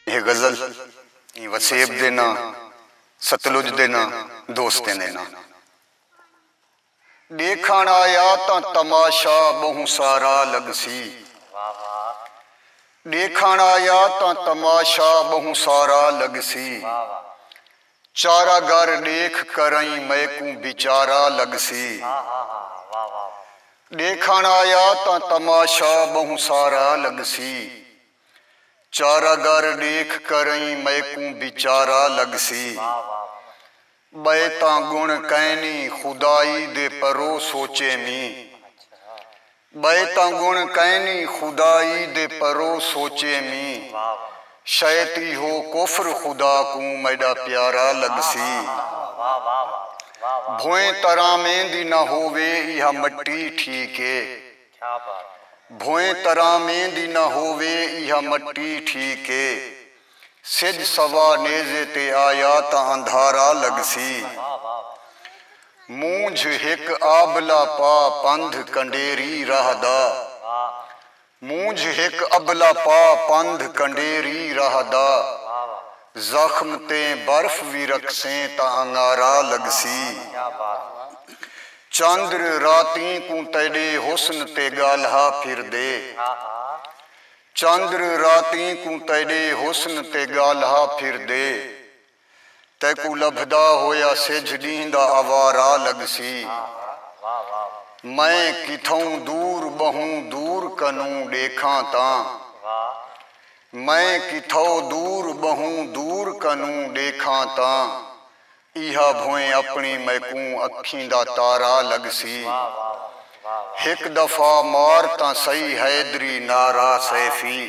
यह गज़ल वसेब दे ना सतलुज दे ना दोस्तें दे ना। देखण आया तां तमाशा बहु सारा लगसी, देखण आया तां तमाशा बहु सारा लगसी। चारा घर देख करई मैकू बिचारा लगसी। देखण आया तां तमाशा बहु सारा लगसी। चारा घर देख करई मैकू बिचारा लगसी। बैता गुण कैनी खुदाई दे परो सोचे मी, बैता गुण कैनी खुदाई दे परो सोचे मी। शैती हो कुफ्र खुदा को मैडा प्यारा लगसी। भोए तरह मेंदी ना होवे यह मट्टी ठीक है, भोए तरह मेंदी ना होवे यह मट्टी ठीक है। सिज सवा नेज़े ते आया ता अंधारा लगसी। मूंझ हिक आबला पा पंध कंडेरी रहदा, मूंझ हिक अबला पा पंध कंडेरी रहदा। जख्म ते बर्फ भी रखसें ता अंगारा लगसी। चंद्र राती को तेरे हुस्न ते गाल्हा फिर दे, चंद्र राती को तेरे हुस्न ते गाल्हा फिर दे। तैकू लभदा होया सिज दींदा आवारा लगसी। मैं किथों दूर बहुं दूर कनू देखा तां, मैं किथों दूर बहुं दूर कनू देखा तां। इहा भोए अपनी मैकू अखीं दा तारा लगसी। एक दफा मार तां सही हैदरी नारा सैफी,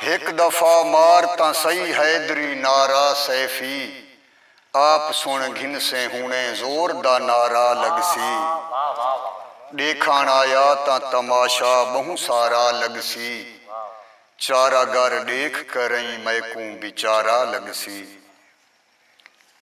एक दफा मार तां सही हैदरी नारा सैफी। आप सुन घिन से हुणे जोर दा नारा लगसी। देखण आया तां तमाशा बहु सारा लगसी। चारा घर देख करई मैकू बिचारा लगसी।